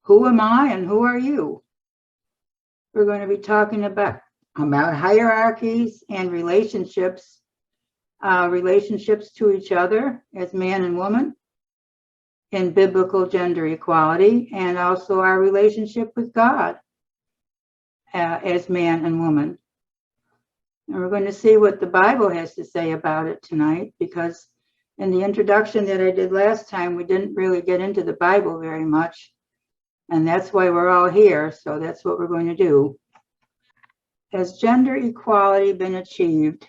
Who am I and who are you? We're going to be talking about hierarchies and relationships, relationships to each other as man and woman in biblical gender equality, and also our relationship with God as man and woman. And we're going to see what the Bible has to say about it tonight, because in the introduction that I did last time, we didn't really get into the Bible very much. And that's why we're all here. So that's what we're going to do. Has gender equality been achieved?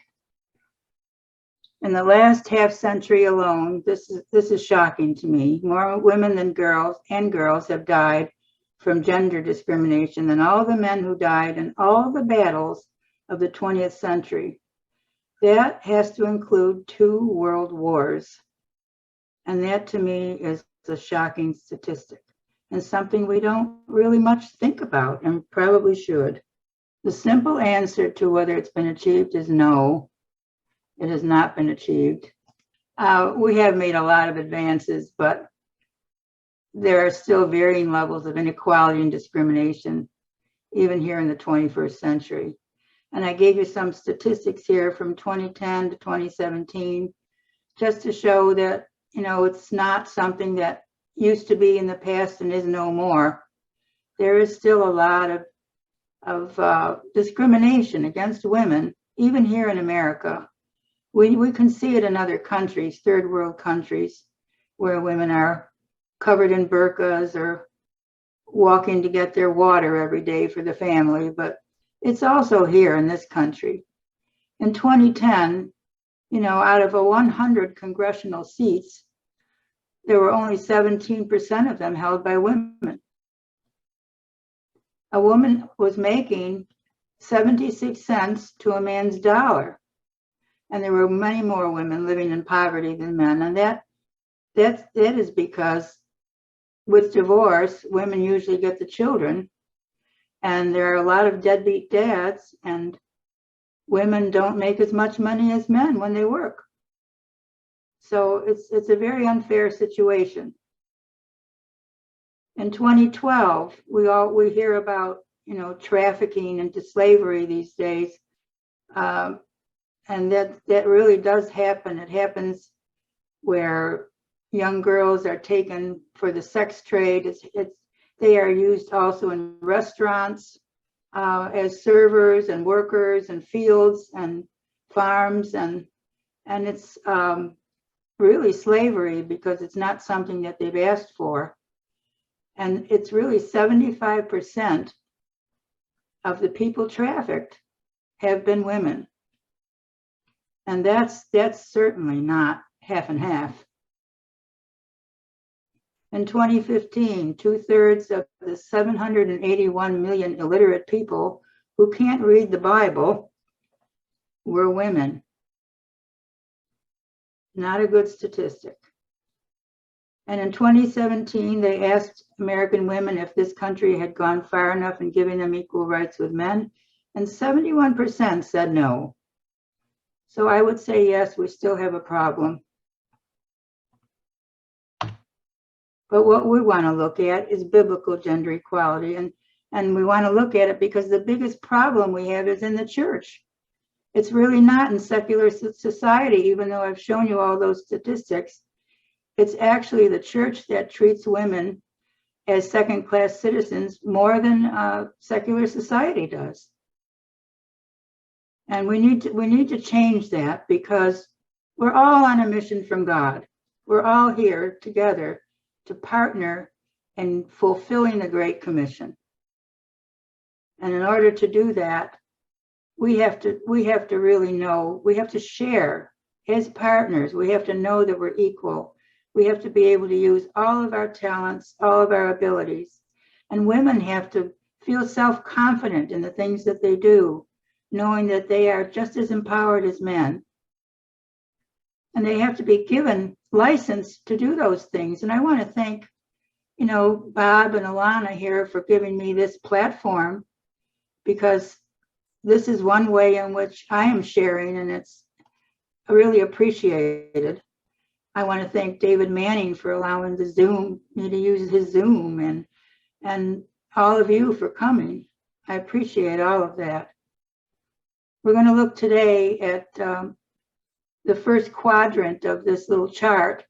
In the last half century alone, this is shocking to me. More women than girls have died from gender discrimination than all the men who died in all the battles of the 20th century. That has to include 2 world wars. And that to me is a shocking statistic and something we don't really much think about and probably should. The simple answer to whether it's been achieved is no. It has not been achieved. We have made a lot of advances, but there are still varying levels of inequality and discrimination, even here in the 21st century. And I gave you some statistics here from 2010 to 2017, just to show that, it's not something that used to be in the past and is no more. There is still a lot of discrimination against women, even here in America. We can see it in other countries, third world countries, where women are covered in burqas or walking to get their water every day for the family, but it's also here in this country. In 2010, out of 100 congressional seats, there were only 17% of them held by women. A woman was making 76 cents to a man's dollar. And there were many more women living in poverty than men. And that is because with divorce, women usually get the children. And there are a lot of deadbeat dads, and women don't make as much money as men when they work. So it's a very unfair situation. In 2012, we hear about, trafficking into slavery these days. And that really does happen. It happens where young girls are taken for the sex trade. They are used also in restaurants as servers and workers and fields and farms, and it's really slavery because it's not something that they've asked for. And it's really 75% of the people trafficked have been women. And that's certainly not half and half. In 2015, 2/3 of the 781 million illiterate people who can't read the Bible were women. Not a good statistic. And in 2017, they asked American women if this country had gone far enough in giving them equal rights with men, and 71% said no. So I would say, yes, we still have a problem. But what we want to look at is biblical gender equality. And we want to look at it because the biggest problem we have is in the church. It's really not in secular society, even though I've shown you all those statistics. It's actually the church that treats women as second-class citizens more than secular society does. And we need to change that, because we're all on a mission from God. We're all here together to partner in fulfilling the Great Commission. And in order to do that, we have to really know, we have to share as partners. We have to know that we're equal. We have to be able to use all of our talents, all of our abilities. And women have to feel self-confident in the things that they do, knowing that they are just as empowered as men. And they have to be given license to do those things. And I want to thank, Bob and Alana here for giving me this platform, because this is one way in which I am sharing, and it's really appreciated. I want to thank David Manning for allowing me to use his Zoom, and all of you for coming. I appreciate all of that. We're going to look today at the first quadrant of this little chart.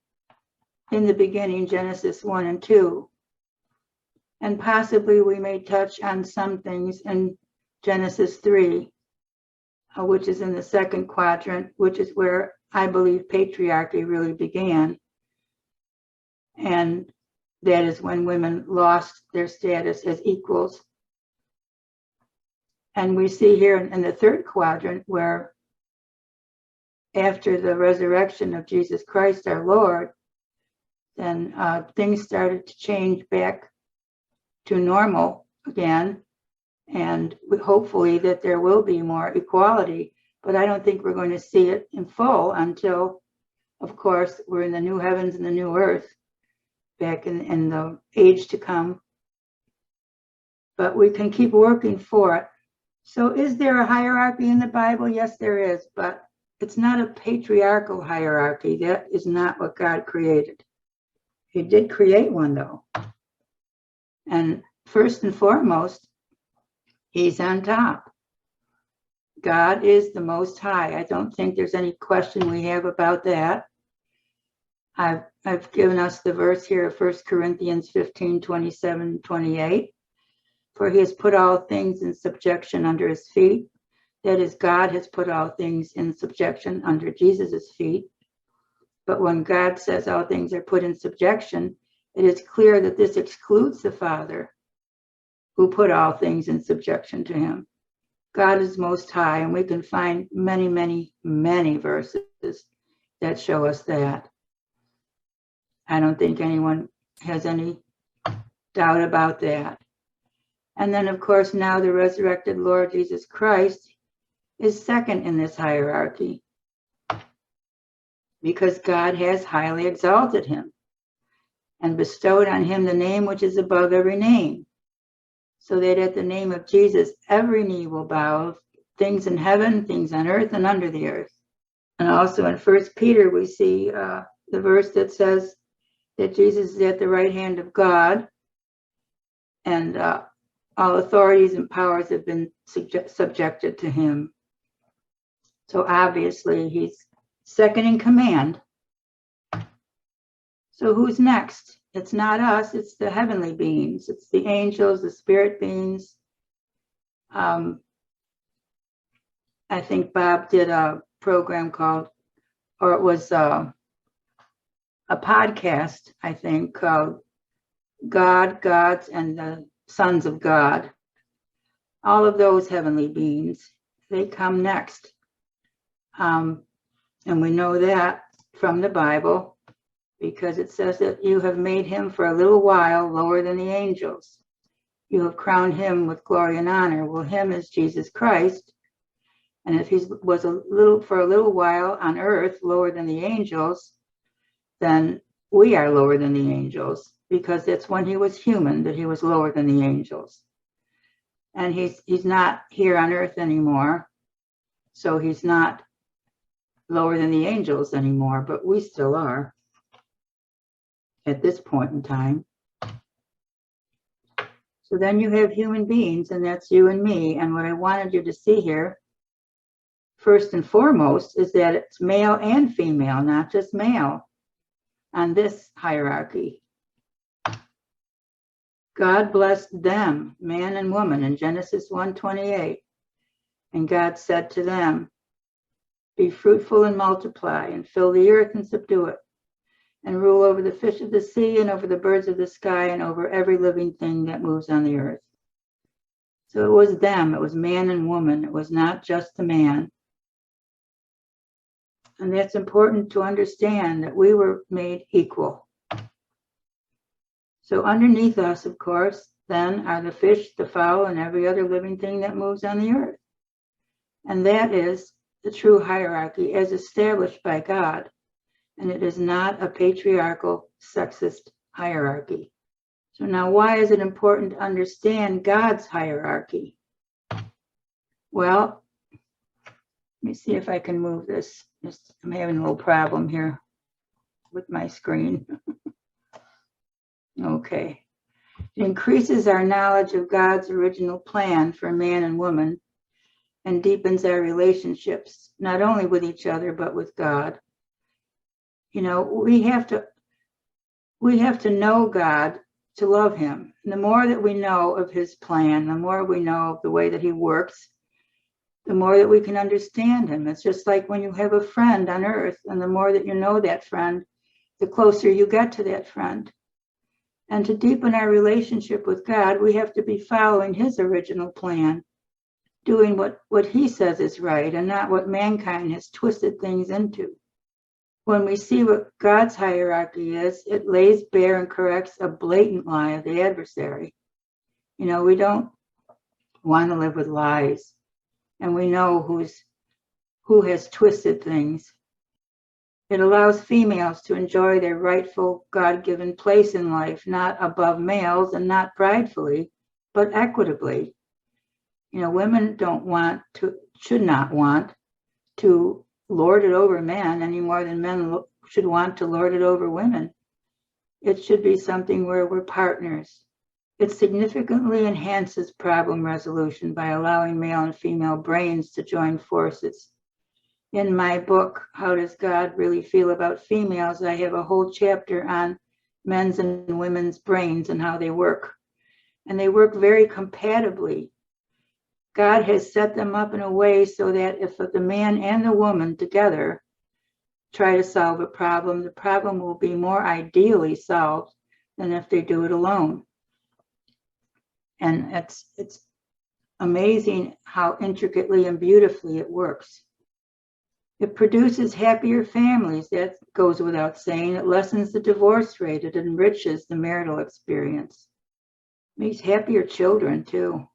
In the beginning, Genesis 1 and 2. And possibly we may touch on some things in Genesis 3, which is in the second quadrant, which is where I believe patriarchy really began. And that is when women lost their status as equals. And we see here in the third quadrant where after the resurrection of Jesus Christ, our Lord, then things started to change back to normal again. And hopefully that there will be more equality. But I don't think we're going to see it in full until, of course, we're in the new heavens and the new earth back in the age to come. But we can keep working for it. So is there a hierarchy in the Bible? Yes, there is. But it's not a patriarchal hierarchy. That is not what God created. He did create one, though. And first and foremost, He's on top. God is the Most High. I don't think there's any question we have about that. I've given us the verse here of 1 Corinthians 15, 27, 28. For He has put all things in subjection under His feet. That is, God has put all things in subjection under Jesus' feet. But when God says all things are put in subjection, it is clear that this excludes the Father, who put all things in subjection to Him. God is Most High, and we can find many, many, many verses that show us that. I don't think anyone has any doubt about that. And then, of course, now the resurrected Lord Jesus Christ is second in this hierarchy because God has highly exalted Him and bestowed on Him the name which is above every name, so that at the name of Jesus, every knee will bow, things in heaven, things on earth, and under the earth. And also in 1 Peter, we see the verse that says that Jesus is at the right hand of God, and all authorities and powers have been subjected to Him. So obviously, He's second in command. So who's next? It's not us, it's the heavenly beings. It's the angels, the spirit beings. I think Bob did a program called, or it was a podcast, I think, called God, Gods, and the Sons of God. All of those heavenly beings, they come next. And we know that from the Bible, because it says that you have made Him for a little while lower than the angels. You have crowned Him with glory and honor. Well, Him is Jesus Christ. And if He was for a little while on earth lower than the angels, then we are lower than the angels, because it's when He was human that He was lower than the angels. And he's not here on earth anymore, so He's not lower than the angels anymore, but we still are at this point in time. So then you have human beings, and that's you and me. And what I wanted you to see here, first and foremost, is that it's male and female, not just male, on this hierarchy. God blessed them, man and woman, in Genesis 1:28. And God said to them, be fruitful and multiply, and fill the earth and subdue it, and rule over the fish of the sea, and over the birds of the sky, and over every living thing that moves on the earth. So it was them, it was man and woman, it was not just the man. And that's important to understand, that we were made equal. So underneath us, of course, then are the fish, the fowl, and every other living thing that moves on the earth. And that is the true hierarchy as established by God. And it is not a patriarchal, sexist hierarchy. So now, why is it important to understand God's hierarchy? Well, let me see if I can move this. I'm having a little problem here with my screen. Okay. It increases our knowledge of God's original plan for man and woman and deepens our relationships, not only with each other, but with God. You know, we have to know God to love him. And the more that we know of his plan, the more we know of the way that he works, the more that we can understand him. It's just like when you have a friend on earth, and the more that you know that friend, the closer you get to that friend. And to deepen our relationship with God, we have to be following his original plan, doing what he says is right and not what mankind has twisted things into. When we see what God's hierarchy is, it lays bare and corrects a blatant lie of the adversary. You know, we don't want to live with lies, and we know who has twisted things. It allows females to enjoy their rightful God-given place in life, not above males and not pridefully, but equitably. You know, women should not want to lord it over men any more than men should want to lord it over women. It should be something where we're partners. It significantly enhances problem resolution by allowing male and female brains to join forces. In my book, How Does God Really Feel About Females?, I have a whole chapter on men's and women's brains and how they work. And they work very compatibly. God has set them up in a way so that if the man and the woman together try to solve a problem, the problem will be more ideally solved than if they do it alone. And it's amazing how intricately and beautifully it works. It produces happier families. That goes without saying. It lessens the divorce rate. It enriches the marital experience. It makes happier children, too.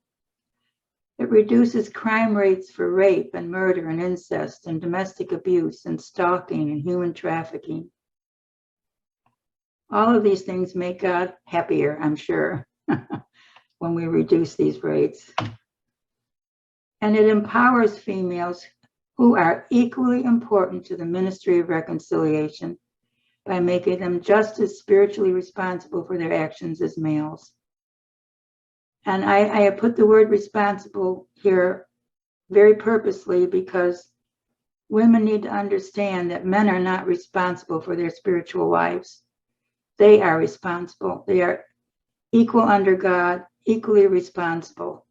It reduces crime rates for rape and murder and incest and domestic abuse and stalking and human trafficking. All of these things make God happier, I'm sure, when we reduce these rates. And it empowers females who are equally important to the ministry of reconciliation by making them just as spiritually responsible for their actions as males. And I have put the word responsible here very purposely because women need to understand that men are not responsible for their spiritual lives. They are responsible. They are equal under God, equally responsible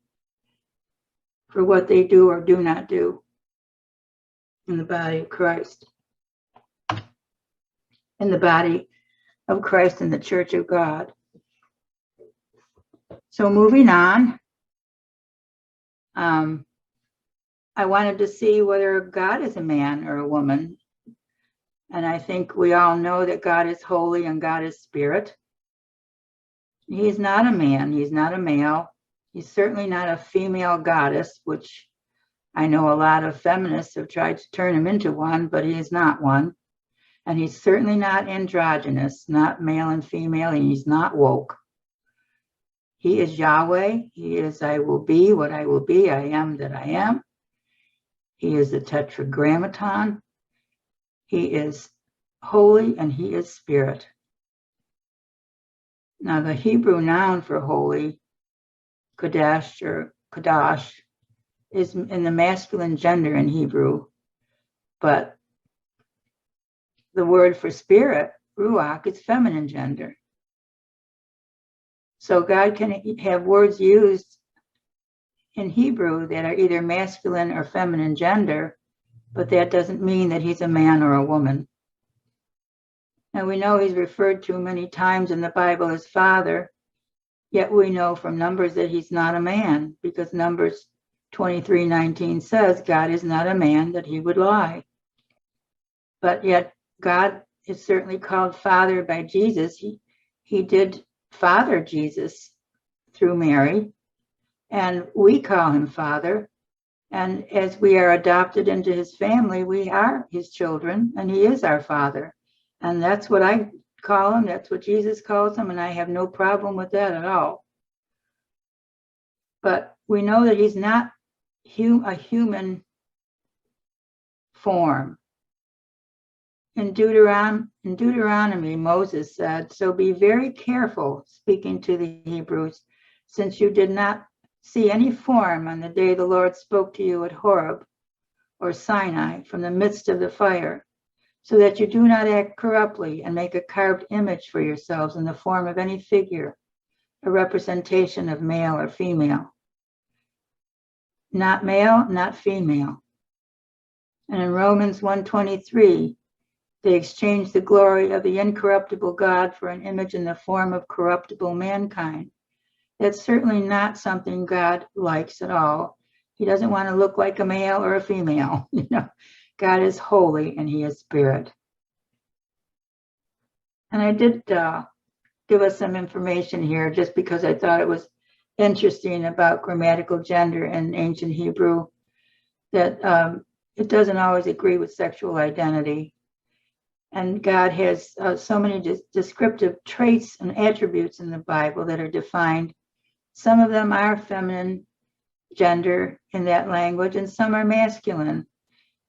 for what they do or do not do in the body of Christ. In the body of Christ in the Church of God. So moving on, I wanted to see whether God is a man or a woman. And I think we all know that God is holy and God is spirit. He's not a man. He's not a male. He's certainly not a female goddess, which I know a lot of feminists have tried to turn him into one, but he is not one. And he's certainly not androgynous, not male and female, and he's not woke. He is Yahweh. He is I will be what I will be. I am that I am. He is the tetragrammaton. He is holy and he is spirit. Now the Hebrew noun for holy, Kodesh or Kadash, is in the masculine gender in Hebrew, but the word for spirit, Ruach, is feminine gender. So God can have words used in Hebrew that are either masculine or feminine gender, but that doesn't mean that he's a man or a woman. And we know he's referred to many times in the Bible as Father, yet we know from Numbers that he's not a man, because Numbers 23:19 says God is not a man that he would lie. But yet God is certainly called Father by Jesus. He did father Jesus through Mary, and we call him Father. And as we are adopted into his family, we are his children, and he is our Father. And that's what I call him. That's what Jesus calls him, and I have no problem with that at all. But we know that he's not a human form. in Deuteronomy, Moses said, "So be very careful," speaking to the Hebrews, "since you did not see any form on the day the Lord spoke to you at Horeb or Sinai from the midst of the fire, so that you do not act corruptly and make a carved image for yourselves in the form of any figure, a representation of male or female. Not male, not female." And in Romans 1:23, they exchanged the glory of the incorruptible God for an image in the form of corruptible mankind. That's certainly not something God likes at all. He doesn't want to look like a male or a female. God is holy and he is spirit. And I did give us some information here just because I thought it was interesting about grammatical gender in ancient Hebrew, that it doesn't always agree with sexual identity. And God has so many descriptive traits and attributes in the Bible that are defined. Some of them are feminine gender in that language, and some are masculine.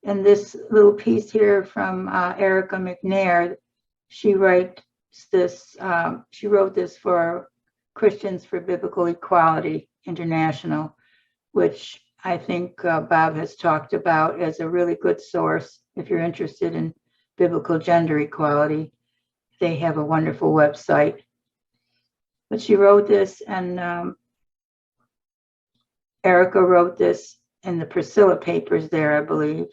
And this little piece here from Erica McNair, she wrote this for Christians for Biblical Equality International, which I think Bob has talked about as a really good source if you're interested in biblical gender equality. They have a wonderful website. But she wrote this, and Erica wrote this in the Priscilla papers there, I believe.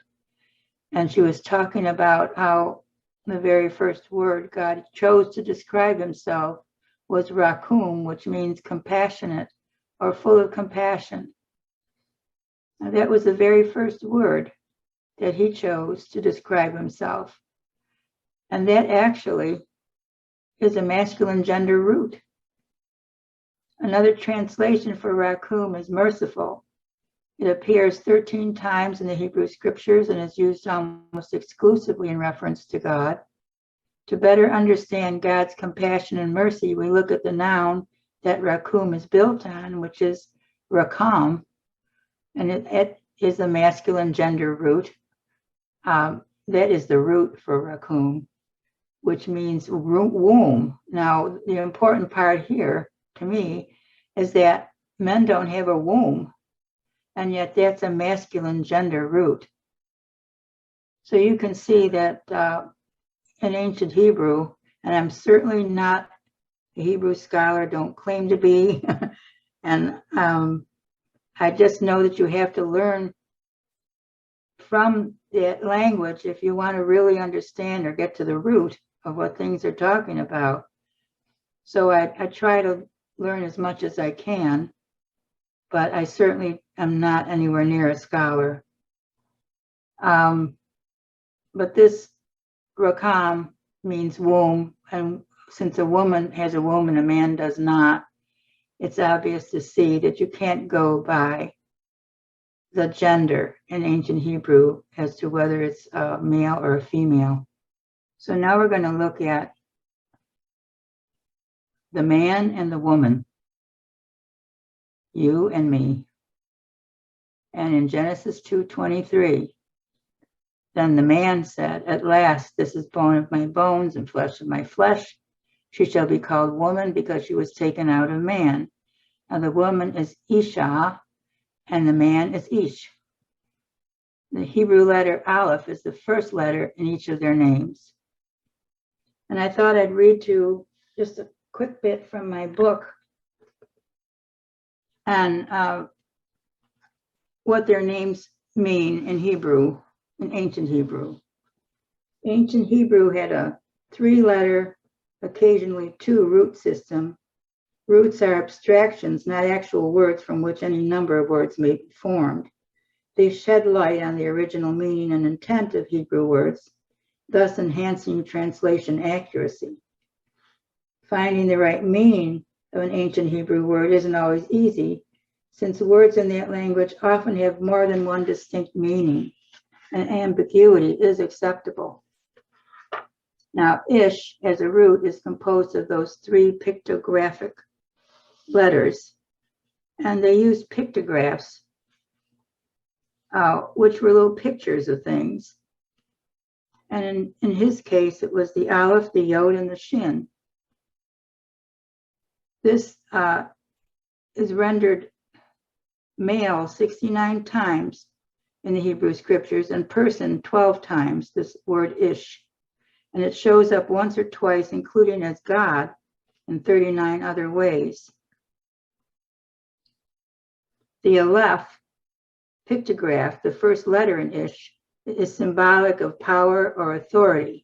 And she was talking about how the very first word God chose to describe himself was rakum, which means compassionate or full of compassion. Now, that was the very first word that he chose to describe himself. And that actually is a masculine gender root. Another translation for rakum is merciful. It appears 13 times in the Hebrew scriptures and is used almost exclusively in reference to God. To better understand God's compassion and mercy, we look at the noun that rakum is built on, which is rakam, and it is a masculine gender root. That is the root for rakum, which means womb. Now, the important part here to me is that men don't have a womb, and yet that's a masculine gender root. So you can see that in ancient Hebrew, and I'm certainly not a Hebrew scholar, don't claim to be, and I just know that you have to learn from that language if you want to really understand or get to the root of what things are talking about. So I try to learn as much as I can, but I certainly am not anywhere near a scholar. But this rakam means womb, and since a woman has a womb and a man does not, it's obvious to see that you can't go by the gender in ancient Hebrew as to whether it's a male or a female. So now we're going to look at the man and the woman, you and me. And in Genesis 2:23, then the man said, "At last, this is bone of my bones and flesh of my flesh. She shall be called woman because she was taken out of man. Now the woman is Isha, and the man is Ish." The Hebrew letter Aleph is the first letter in each of their names. And I thought I'd read to you just a quick bit from my book and what their names mean in Hebrew, in ancient Hebrew. Ancient Hebrew had a 3-letter, occasionally 2 root system. Roots are abstractions, not actual words from which any number of words may be formed. They shed light on the original meaning and intent of Hebrew words, thus enhancing translation accuracy. Finding the right meaning of an ancient Hebrew word isn't always easy, since words in that language often have more than one distinct meaning, and ambiguity is acceptable. Now, Ish, as a root, is composed of those 3 pictographic letters, and they used pictographs, which were little pictures of things. And in his case, it was the aleph, the yod, and the shin. This is rendered male 69 times in the Hebrew scriptures and person 12 times, this word ish. And it shows up once or twice, including as God, in 39 other ways. The aleph pictograph, the first letter in ish, is symbolic of power or authority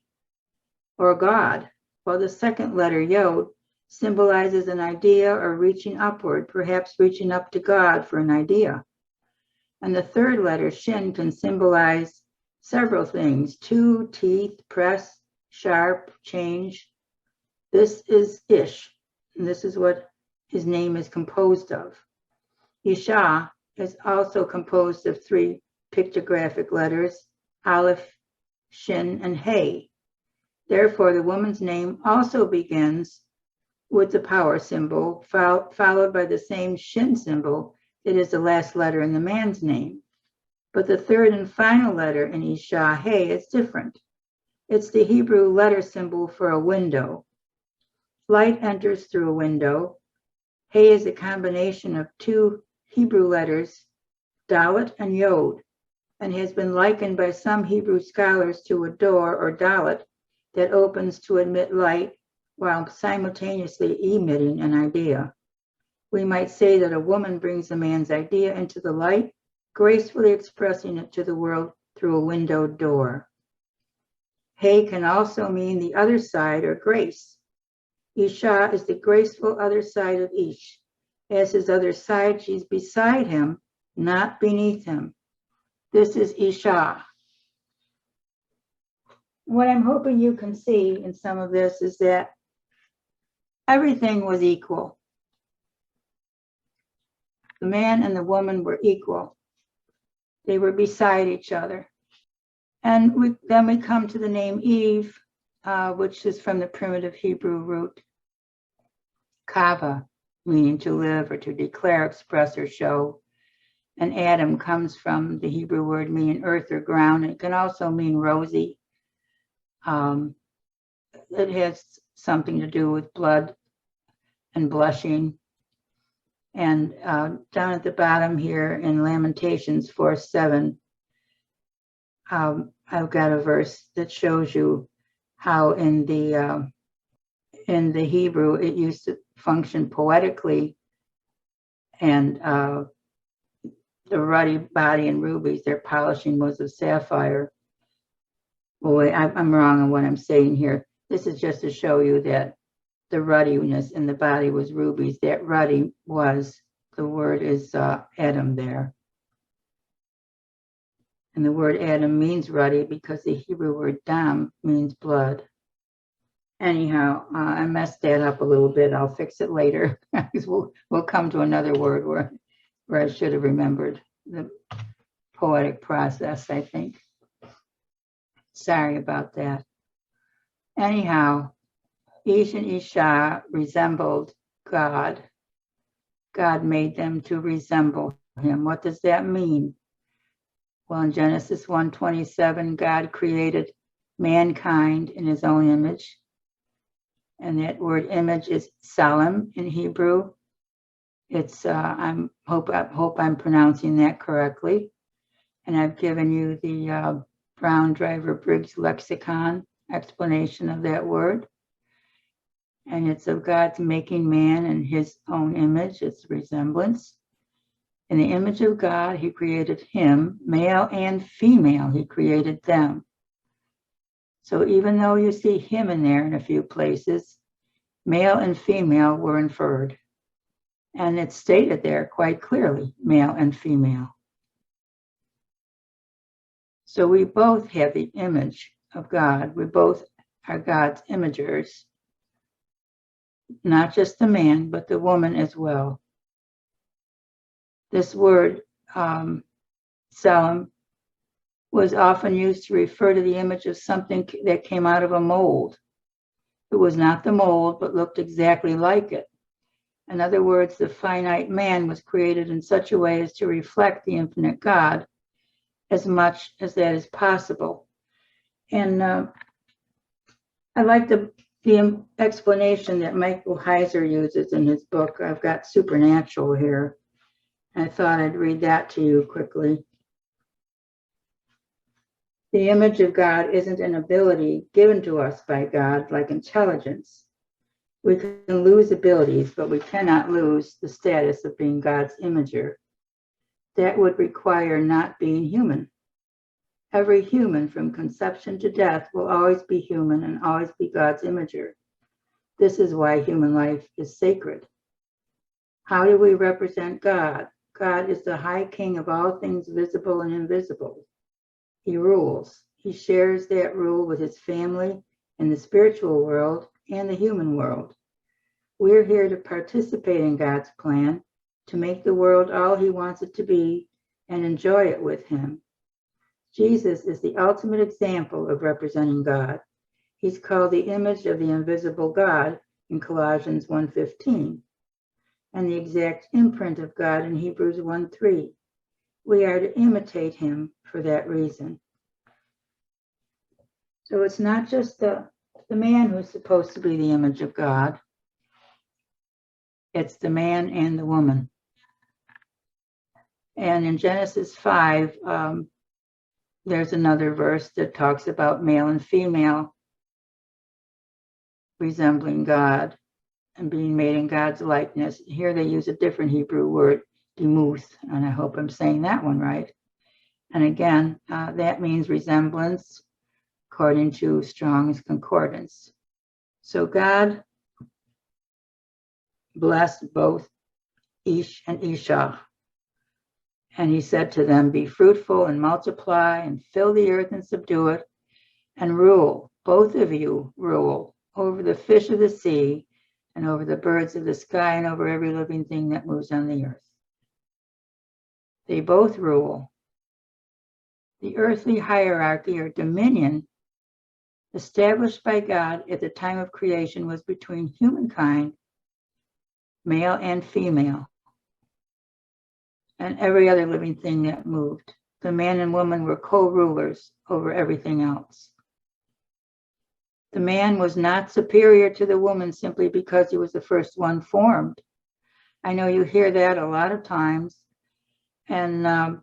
or God, while the second letter yod symbolizes an idea or reaching upward, perhaps reaching up to God for an idea. And the third letter, shin, can symbolize several things: two, teeth, press, sharp, change. This is ish, and this is what his name is composed of. Isha is also composed of three pictographic letters, aleph, shin, and hey. Therefore, the woman's name also begins with the power symbol, followed by the same shin symbol that is the last letter in the man's name. But the third and final letter in Isha, hey, is different. It's the Hebrew letter symbol for a window. Light enters through a window. Hey is a combination of two Hebrew letters, dalet and yod, and has been likened by some Hebrew scholars to a door or dalet that opens to admit light while simultaneously emitting an idea. We might say that a woman brings a man's idea into the light, gracefully expressing it to the world through a windowed door. Hey can also mean the other side or grace. Isha is the graceful other side of Ish. As his other side, she's beside him, not beneath him. This is Isha. What I'm hoping you can see in some of this is that everything was equal. The man and the woman were equal. They were beside each other. And then we come to the name Eve, which is from the primitive Hebrew root kava, meaning to live or to declare, express, or show. And Adam comes from the Hebrew word meaning earth or ground. It can also mean rosy. It has something to do with blood and blushing. And down at the bottom here in Lamentations 4:7, I've got a verse that shows you how in the Hebrew it used to function poetically, and the ruddy body and rubies, their polishing was of sapphire. Boy, I'm wrong on what I'm saying here. This is just to show you that the ruddiness in the body was rubies. That ruddy was, the word is Adam there. And the word Adam means ruddy because the Hebrew word dam means blood. Anyhow, I messed that up a little bit. I'll fix it later. we'll come to another word where I should have remembered the poetic process, I think. Sorry about that. Anyhow, Ish and Isha resembled God. God made them to resemble him. What does that mean? Well, in Genesis 1:27, God created mankind in his own image. And that word image is salam in Hebrew. It's hope I'm pronouncing that correctly. And I've given you the Brown Driver Briggs lexicon explanation of that word. And it's of God's making man in his own image, its resemblance. In the image of God, he created him, male and female, he created them. So even though you see him in there in a few places, male and female were inferred. And it's stated there quite clearly, male and female. So we both have the image of God. We both are God's imagers. Not just the man, but the woman as well. This word, salam, was often used to refer to the image of something that came out of a mold. It was not the mold, but looked exactly like it. In other words, the finite man was created in such a way as to reflect the infinite God as much as that is possible. And I like the explanation that Michael Heiser uses in his book. I've got Supernatural here. I thought I'd read that to you quickly. The image of God isn't an ability given to us by God like intelligence. We can lose abilities, but we cannot lose the status of being God's imager. That would require not being human. Every human from conception to death will always be human and always be God's imager. This is why human life is sacred. How do we represent God? God is the high king of all things visible and invisible. He rules. He shares that rule with his family in the spiritual world and the human world. We're here to participate in God's plan, to make the world all he wants it to be and enjoy it with him. Jesus is the ultimate example of representing God. He's called the image of the invisible God in Colossians 1:15, and the exact imprint of God in Hebrews 1:3. We are to imitate him for that reason. So it's not just the man who's supposed to be the image of God. It's the man and the woman. And in Genesis 5, there's another verse that talks about male and female resembling God and being made in God's likeness. Here they use a different Hebrew word, demuth, and I hope I'm saying that one right. And again, that means resemblance, according to Strong's Concordance. So God blessed both Ish and Isha. And he said to them, be fruitful and multiply and fill the earth and subdue it and rule. Both of you rule over the fish of the sea and over the birds of the sky and over every living thing that moves on the earth. They both rule. The earthly hierarchy or dominion established by God at the time of creation was between humankind, male and female, and every other living thing that moved. The man and woman were co-rulers over everything else. The man was not superior to the woman simply because he was the first one formed. I know you hear that a lot of times, and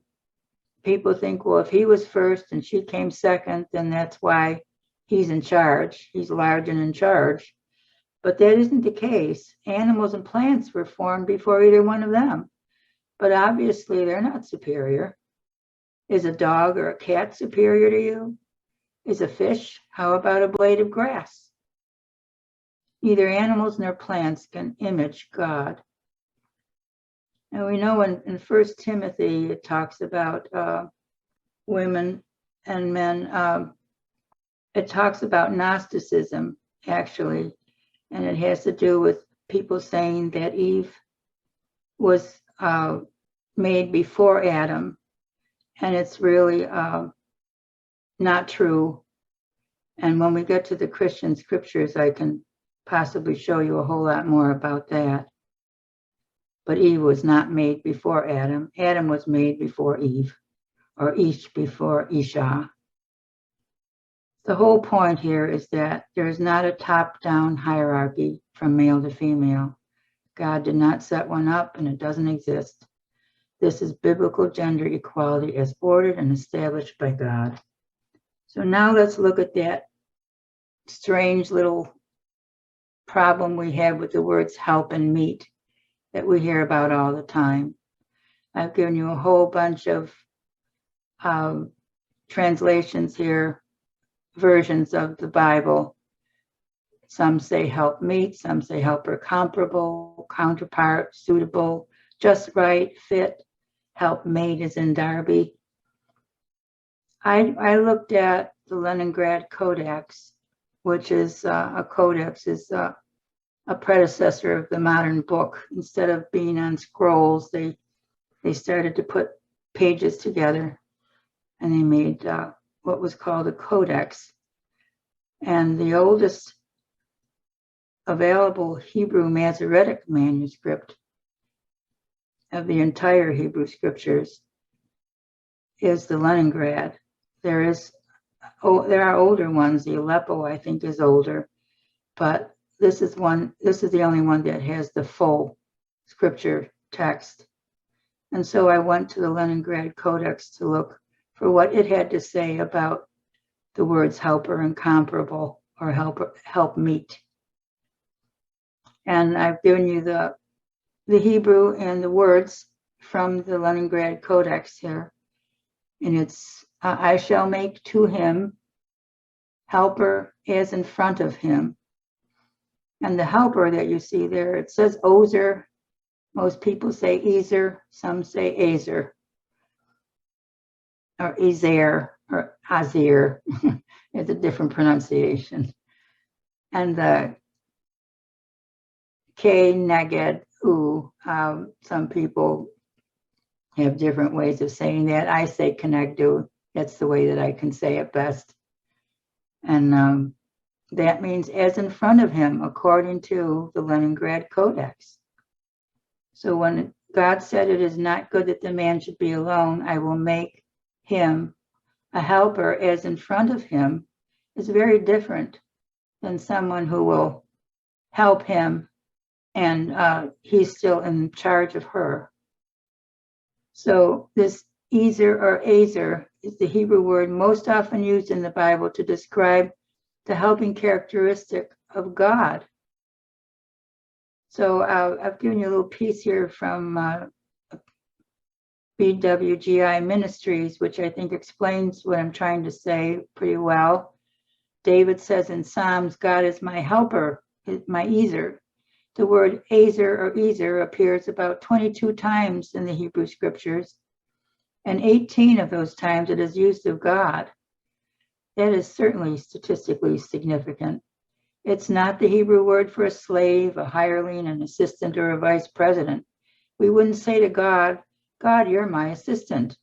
people think, well, if he was first and she came second, then that's why he's in charge. He's large and in charge. But that isn't the case. Animals and plants were formed before either one of them. But obviously, they're not superior. Is a dog or a cat superior to you? Is a fish? How about a blade of grass? Neither animals nor plants can image God. And we know in 1 Timothy, it talks about women and men. It talks about Gnosticism, actually, and it has to do with people saying that Eve was made before Adam, and it's really not true. And when we get to the Christian scriptures, I can possibly show you a whole lot more about that. But Eve was not made before Adam. Adam was made before Eve, or Ish before Isha. The whole point here is that there is not a top-down hierarchy from male to female. God did not set one up, and it doesn't exist. This is biblical gender equality as ordered and established by God. So now let's look at that strange little problem we have with the words help and meet that we hear about all the time. I've given you a whole bunch of translations here, versions of the Bible. Some say help meet, some say helper comparable, counterpart, suitable, just right, fit, help mate is in Darby. I looked at the Leningrad Codex, which is a codex, is a predecessor of the modern book. Instead of being on scrolls, they started to put pages together, and they made what was called a codex. And the oldest available Hebrew Masoretic manuscript of the entire Hebrew scriptures is the Leningrad. There is Oh, there are older ones. The Aleppo, I think, is older, but this is the only one that has the full scripture text. And so I went to the Leningrad Codex to look for what it had to say about the words helper and comparable, or help meet. And I've given you the Hebrew and the words from the Leningrad Codex here. And it's, I shall make to him helper as in front of him. And the helper that you see there, it says Ozer. Most people say Ezer, some say Azer, or Ezer, or Azir. It's a different pronunciation. And the K, Neged, U, some people have different ways of saying that. I say Kenegdu. That's the way that I can say it best. And that means as in front of him, according to the Leningrad Codex. So when God said it is not good that the man should be alone, I will make him a helper as in front of him, is very different than someone who will help him and he's still in charge of her. So this Ezer or Azer is the Hebrew word most often used in the Bible to describe the helping characteristic of God. So I've given you a little piece here from BWGI Ministries, which I think explains what I'm trying to say pretty well. David says in Psalms, God is my helper, my Ezer. The word Azer or Ezer appears about 22 times in the Hebrew scriptures, and 18 of those times it is used of God. That is certainly statistically significant. It's not the Hebrew word for a slave, a hireling, an assistant, or a vice president. We wouldn't say to God, God, you're my assistant,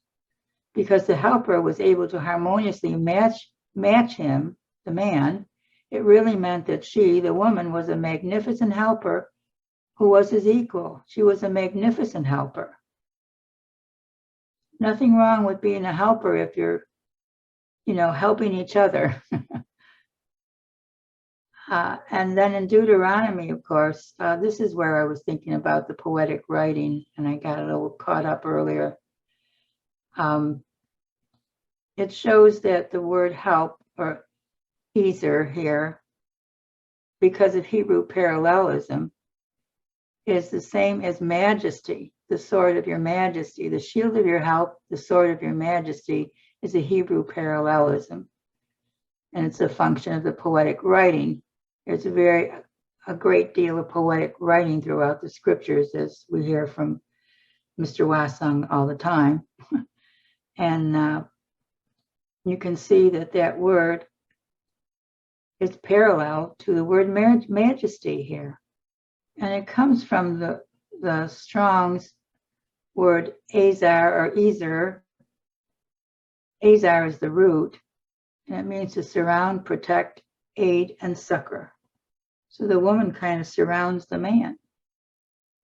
because the helper was able to harmoniously match him, the man. It really meant that she, the woman, was a magnificent helper who was his equal. She was a magnificent helper. Nothing wrong with being a helper if you're, helping each other. And then in Deuteronomy, of course, this is where I was thinking about the poetic writing, and I got a little caught up earlier. It shows that the word help, or Ezer here, because of Hebrew parallelism, is the same as majesty, the sword of your majesty. The shield of your help, the sword of your majesty, is a Hebrew parallelism. And it's a function of the poetic writing. There's a great deal of poetic writing throughout the scriptures, as we hear from Mr. Wasung all the time. And you can see that word is parallel to the word majesty here. And it comes from the Strong's word azar or ezer. Azar is the root, and it means to surround, protect, aid, and succor. So the woman kind of surrounds the man.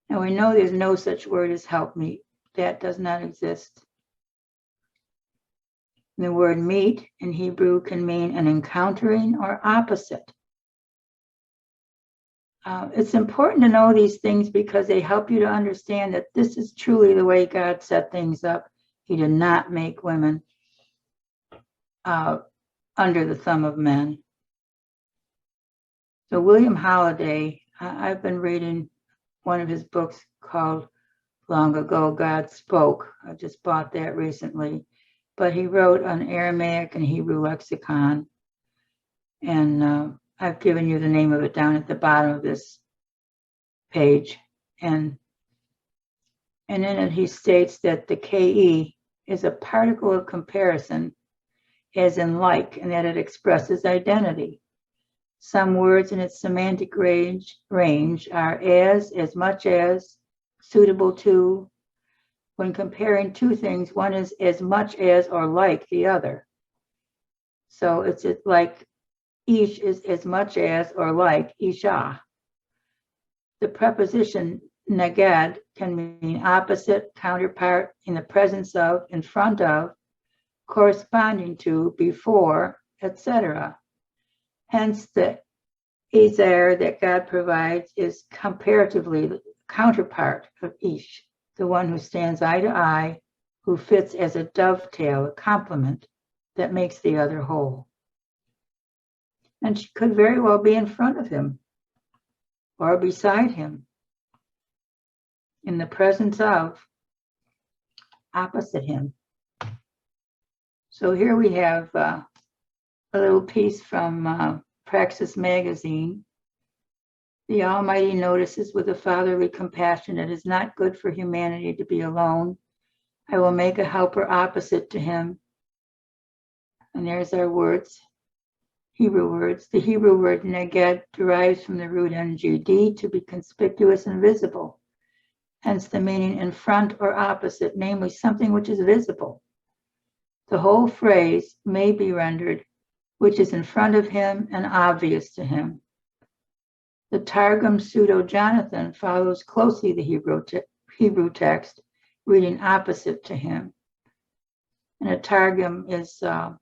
And we know there's no such word as help meet. That does not exist. The word meet in Hebrew can mean an encountering or opposite. It's important to know these things because they help you to understand that this is truly the way God set things up. He did not make women under the thumb of men. So William Holiday, I've been reading one of his books called Long Ago God Spoke. I just bought that recently. But he wrote an Aramaic and Hebrew lexicon. And I've given you the name of it down at the bottom of this page. And in it he states that the KE is a particle of comparison, as in like, and that it expresses identity. Some words in its semantic range are as much as, suitable to. When comparing two things, one is as much as or like the other. So it's like ish is as much as or like isha. The preposition neged can mean opposite, counterpart, in the presence of, in front of, corresponding to, before, etc. Hence, the Ezer that God provides is comparatively the counterpart of Ish, the one who stands eye to eye, who fits as a dovetail, a complement that makes the other whole. And she could very well be in front of him or beside him, in the presence of, opposite him. So here we have a little piece from Praxis magazine. The Almighty notices with a fatherly compassion it is not good for humanity to be alone. I will make a helper opposite to him. And there's our words, Hebrew words. The Hebrew word neged derives from the root ngd, to be conspicuous and visible. Hence the meaning in front or opposite, namely something which is visible. The whole phrase may be rendered, which is in front of him and obvious to him. The Targum Pseudo-Jonathan follows closely the Hebrew text, reading opposite to him. And a Targum is an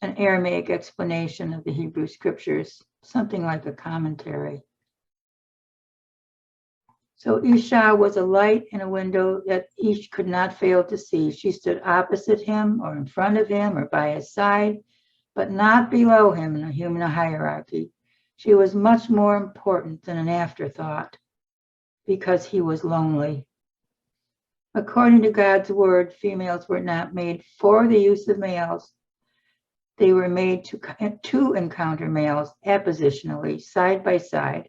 Aramaic explanation of the Hebrew scriptures, something like a commentary. So Isha was a light in a window that Ish could not fail to see. She stood opposite him or in front of him or by his side, but not below him in a human hierarchy. She was much more important than an afterthought because he was lonely. According to God's word, females were not made for the use of males. They were made to encounter males appositionally, side by side,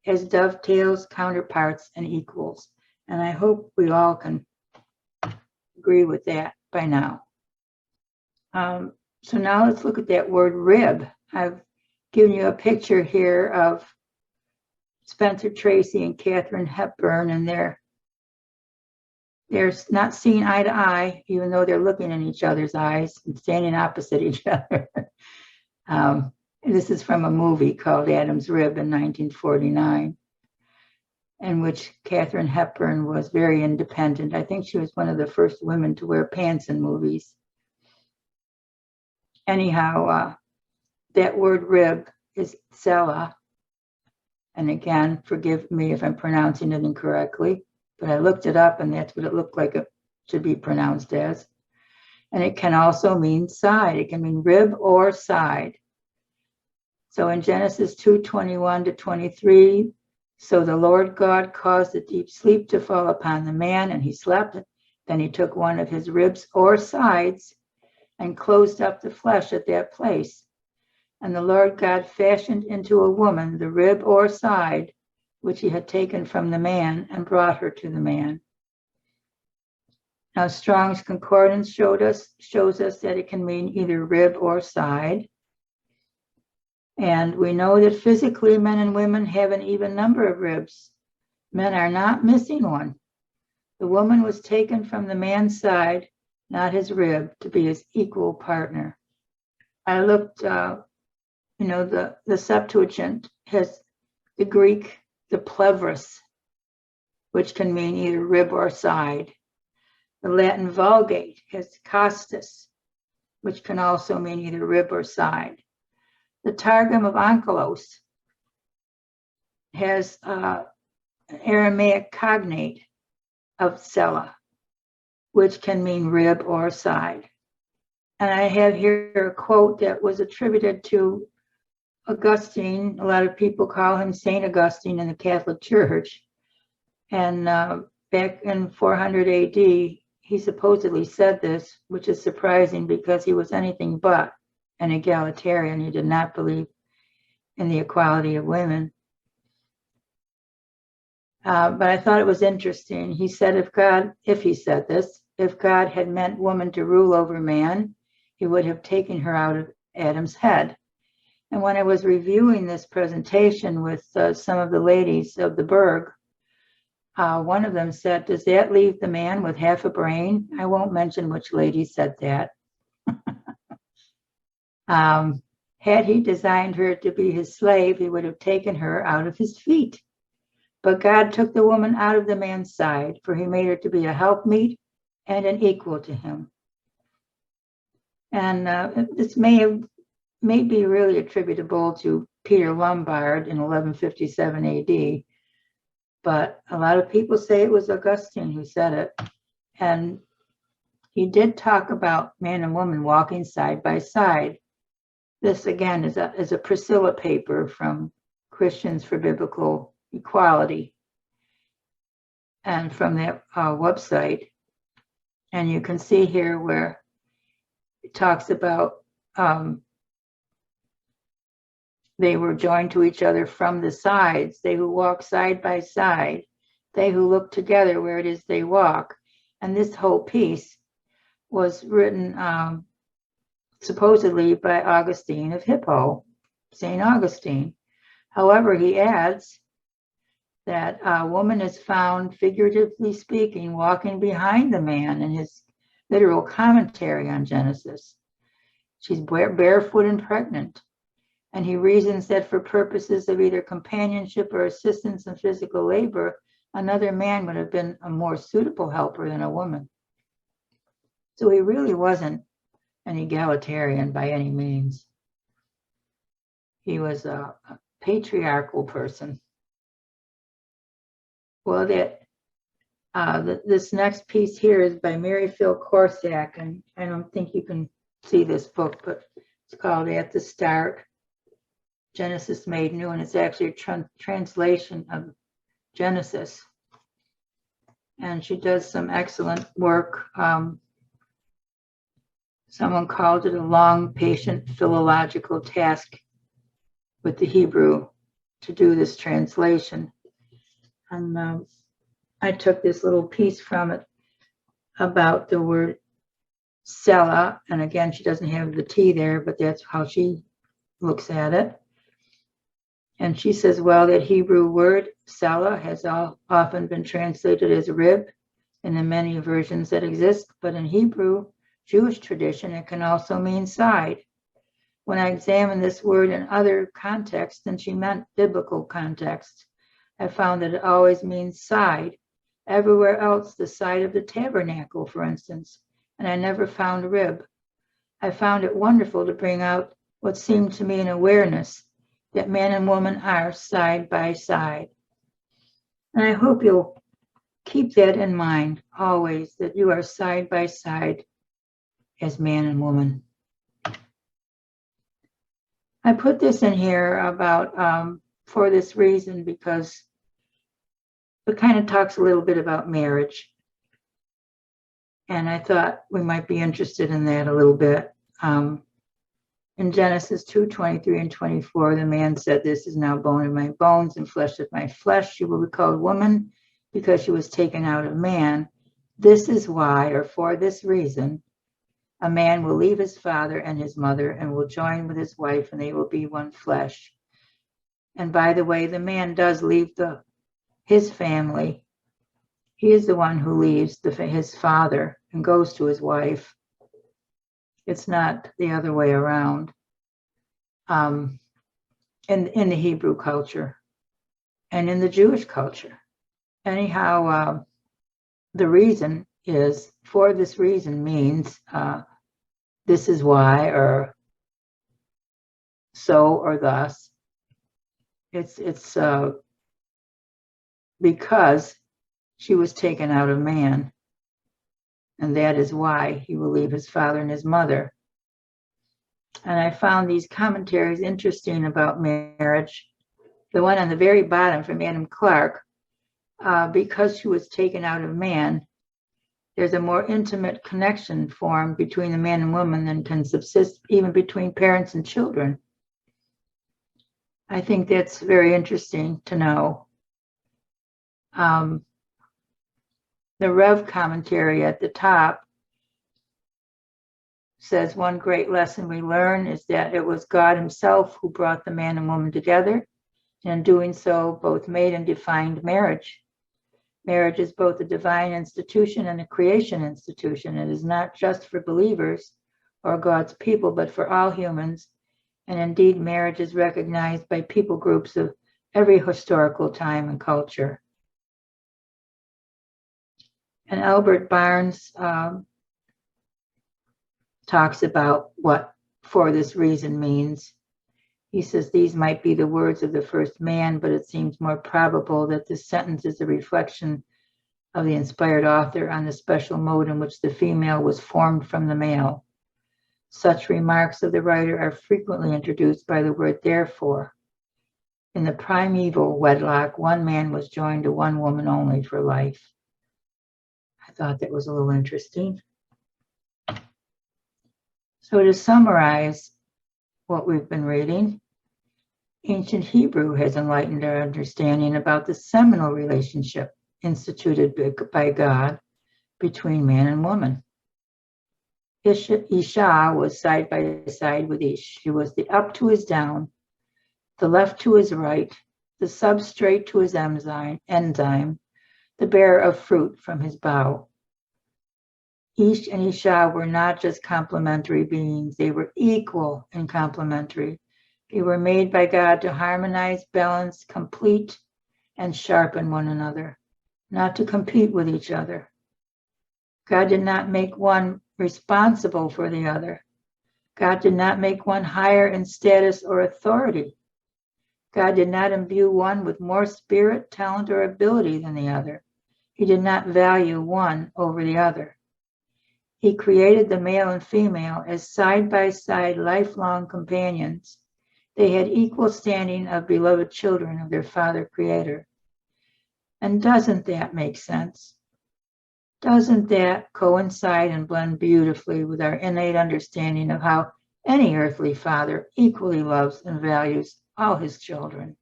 as dovetails, counterparts, and equals. And I hope we all can agree with that by now. So now let's look at that word rib. I've given you a picture here of Spencer Tracy and Katharine Hepburn, and they're not seeing eye to eye, even though they're looking in each other's eyes and standing opposite each other. This is from a movie called Adam's Rib in 1949, in which Katharine Hepburn was very independent. I think she was one of the first women to wear pants in movies. Anyhow, that word rib is tsela. And again, forgive me if I'm pronouncing it incorrectly, but I looked it up and that's what it looked like it should be pronounced as. And it can also mean side. It can mean rib or side. So in Genesis 2:21-23, so the Lord God caused a deep sleep to fall upon the man, and he slept. Then he took one of his ribs or sides and closed up the flesh at that place. And the Lord God fashioned into a woman the rib or side which he had taken from the man and brought her to the man. Now Strong's Concordance shows us that it can mean either rib or side. And we know that physically men and women have an even number of ribs. Men are not missing one. The woman was taken from the man's side, not his rib, to be his equal partner. I looked, the Septuagint has the Greek, the plevris, which can mean either rib or side. The Latin Vulgate has costus, which can also mean either rib or side. The Targum of Onkelos has an Aramaic cognate of tsela, which can mean rib or side. And I have here a quote that was attributed to Augustine. A lot of people call him Saint Augustine in the Catholic Church. And back in 400 AD, he supposedly said this, which is surprising because he was anything but an egalitarian. He did not believe in the equality of women. But I thought it was interesting. He said if God had meant woman to rule over man, he would have taken her out of Adam's head. And when I was reviewing this presentation with some of the ladies of the Berg, one of them said, does that leave the man with half a brain? I won't mention which lady said that. Had he designed her to be his slave, he would have taken her out of his feet. But God took the woman out of the man's side, for he made her to be a helpmeet and an equal to him. And this may be really attributable to Peter Lombard in 1157 AD, but a lot of people say it was Augustine who said it. And he did talk about man and woman walking side by side. This, again, is a Priscilla paper from Christians for Biblical Equality, and from their website. And you can see here where it talks about they were joined to each other from the sides, they who walk side by side, they who look together where it is they walk. And this whole piece was written supposedly by Augustine of Hippo, St. Augustine. However, he adds that a woman is found, figuratively speaking, walking behind the man in his literal commentary on Genesis. She's barefoot and pregnant. And he reasons that for purposes of either companionship or assistance in physical labor, another man would have been a more suitable helper than a woman. So he really wasn't an egalitarian by any means. He was a patriarchal person. Well, this next piece here is by Mary Phil Corsack, and I don't think you can see this book, but it's called At the Start, Genesis Made New, and it's actually a translation of Genesis. And she does some excellent work. Someone called it a long, patient, philological task with the Hebrew to do this translation. And I took this little piece from it about the word Selah. And again, she doesn't have the T there, but that's how she looks at it. And she says, well, that Hebrew word Selah has often been translated as rib in the many versions that exist, but in Hebrew Jewish tradition, it can also mean side. When I examined this word in other contexts than she meant biblical contexts, I found that it always means side. Everywhere else, the side of the tabernacle, for instance, and I never found rib. I found it wonderful to bring out what seemed to me an awareness that man and woman are side by side. And I hope you'll keep that in mind always, that you are side by side as man and woman. I put this in here about for this reason, because it kind of talks a little bit about marriage. And I thought we might be interested in that a little bit. In Genesis 2:23 and 24, the man said, this is now bone of my bones and flesh of my flesh. She will be called woman because she was taken out of man. This is why, or for this reason, a man will leave his father and his mother and will join with his wife, and they will be one flesh. And by the way, the man does leave his family. He is the one who leaves his father and goes to his wife. It's not the other way around in the Hebrew culture and in the Jewish culture. Anyhow, the reason is, for this reason means this is why, or so, or thus. It's because she was taken out of man, and that is why he will leave his father and his mother. And I found these commentaries interesting about marriage. The one on the very bottom from Adam Clark, because she was taken out of man, there's a more intimate connection formed between the man and woman than can subsist even between parents and children. I think that's very interesting to know. The Rev commentary at the top says, one great lesson we learn is that it was God himself who brought the man and woman together, and in doing so both made and defined marriage. Marriage is both a divine institution and a creation institution. It is not just for believers or God's people, but for all humans. And indeed, marriage is recognized by people groups of every historical time and culture. And Albert Barnes talks about what "for this reason" means. He says these might be the words of the first man, but it seems more probable that this sentence is a reflection of the inspired author on the special mode in which the female was formed from the male. Such remarks of the writer are frequently introduced by the word "therefore." In the primeval wedlock, one man was joined to one woman only for life. I thought that was a little interesting. So to summarize what we've been reading, ancient Hebrew has enlightened our understanding about the seminal relationship instituted by God between man and woman. Isha was side by side with Ish. She was the up to his down, the left to his right, the substrate to his enzyme, the bearer of fruit from his bough. Ish and Isha were not just complementary beings, they were equal and complementary. They were made by God to harmonize, balance, complete, and sharpen one another, not to compete with each other. God did not make one responsible for the other. God did not make one higher in status or authority. God did not imbue one with more spirit, talent, or ability than the other. He did not value one over the other. He created the male and female as side-by-side lifelong companions. They had equal standing of beloved children of their Father Creator. And doesn't that make sense? Doesn't that coincide and blend beautifully with our innate understanding of how any earthly father equally loves and values all his children?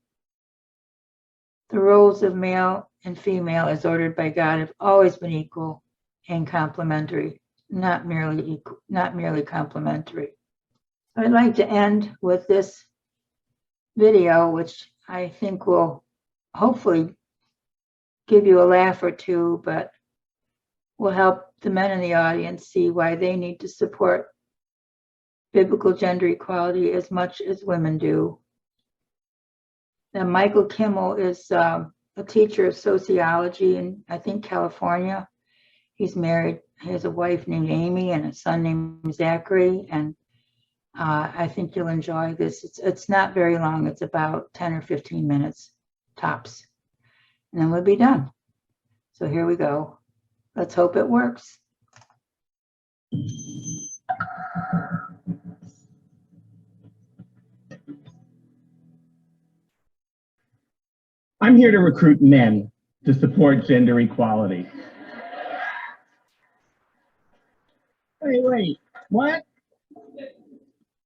The roles of male and female as ordered by God have always been equal and complementary, not merely complementary. I'd like to end with this video, which I think will hopefully give you a laugh or two, but will help the men in the audience see why they need to support biblical gender equality as much as women do. Now, Michael Kimmel is a teacher of sociology in, I think, California. He's married, he has a wife named Amy and a son named Zachary, and I think you'll enjoy this. It's not very long. It's about 10 or 15 minutes tops. And then we'll be done. So here we go. Let's hope it works. I'm here to recruit men to support gender equality. Wait, what?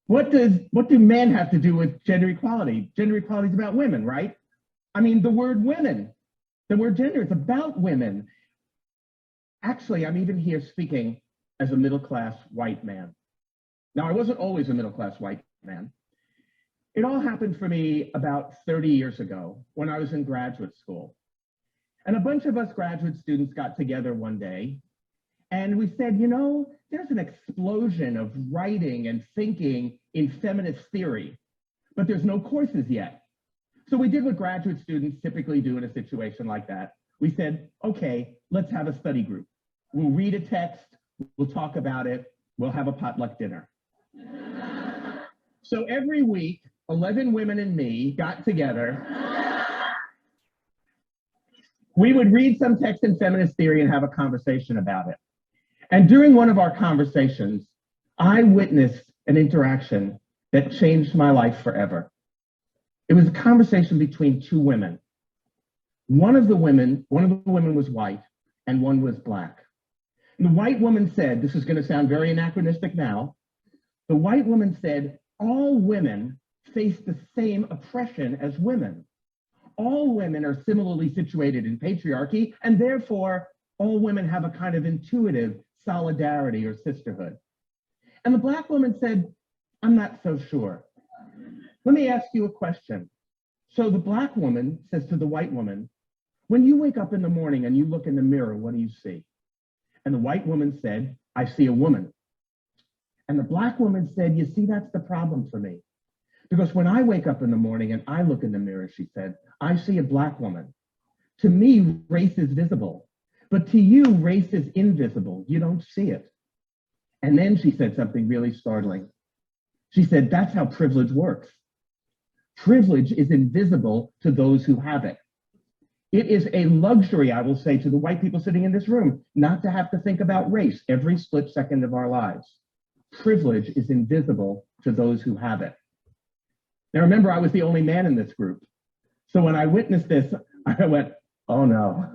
What do men have to do with gender equality? Gender equality is about women, right? I mean, the word women, the word gender is about women. Actually, I'm even here speaking as a middle-class white man. Now, I wasn't always a middle-class white man. It all happened for me about 30 years ago when I was in graduate school. And a bunch of us graduate students got together one day and we said, you know, there's an explosion of writing and thinking in feminist theory, but there's no courses yet. So we did what graduate students typically do in a situation like that. We said, okay, let's have a study group. We'll read a text, we'll talk about it, we'll have a potluck dinner. So every week, 11 women and me got together. We would read some text in feminist theory and have a conversation about it. And during one of our conversations, I witnessed an interaction that changed my life forever. It was a conversation between two women. One of the women was white and one was Black. And the white woman said, this is going to sound very anachronistic now, the white woman said, all women face the same oppression as women. All women are similarly situated in patriarchy, and therefore all women have a kind of intuitive solidarity or sisterhood. And the Black woman said, I'm not so sure. Let me ask you a question. So the Black woman says to the white woman, when you wake up in the morning and you look in the mirror, what do you see? And the white woman said, I see a woman. And the Black woman said, you see, that's the problem for me. Because when I wake up in the morning and I look in the mirror, she said, I see a Black woman. To me, race is visible. But to you, race is invisible. You don't see it. And then she said something really startling. She said, that's how privilege works. Privilege is invisible to those who have it. It is a luxury, I will say, to the white people sitting in this room, not to have to think about race every split second of our lives. Privilege is invisible to those who have it. Now, remember, I was the only man in this group. So when I witnessed this, I went, oh no.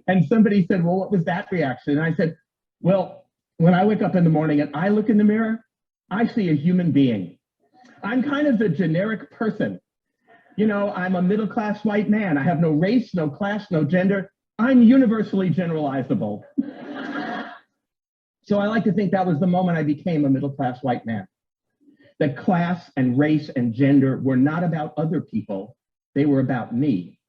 And somebody said, well, what was that reaction? And I said, well, when I wake up in the morning and I look in the mirror, I see a human being. I'm kind of the generic person. You know, I'm a middle-class white man. I have no race, no class, no gender. I'm universally generalizable. So I like to think that was the moment I became a middle-class white man. That class and race and gender were not about other people. They were about me.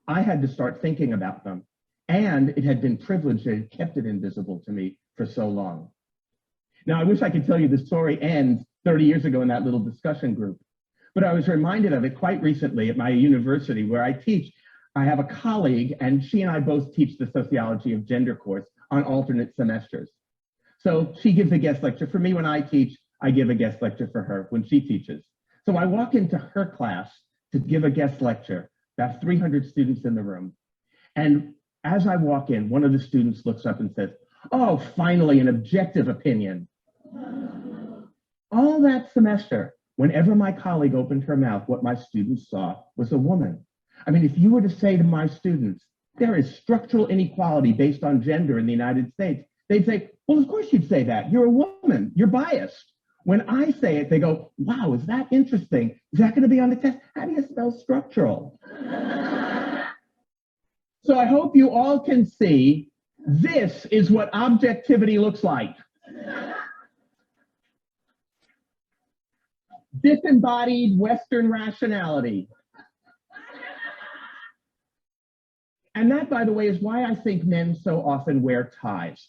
I had to start thinking about them. And it had been privileged that it kept it invisible to me for so long. Now, I wish I could tell you the story ends 30 years ago in that little discussion group, but I was reminded of it quite recently at my university where I teach. I have a colleague, and she and I both teach the sociology of gender course on alternate semesters. So she gives a guest lecture for me when I teach. I give a guest lecture for her when she teaches. So I walk into her class to give a guest lecture, about 300 students in the room. And as I walk in, one of the students looks up and says, oh, finally, an objective opinion. All that semester, whenever my colleague opened her mouth, what my students saw was a woman. I mean, if you were to say to my students, there is structural inequality based on gender in the United States, they'd say, well, of course you'd say that. You're a woman. You're biased. When I say it, they go, wow, is that interesting? Is that going to be on the test? How do you spell structural? So I hope you all can see this is what objectivity looks like. Disembodied Western rationality. And that, by the way, is why I think men so often wear ties.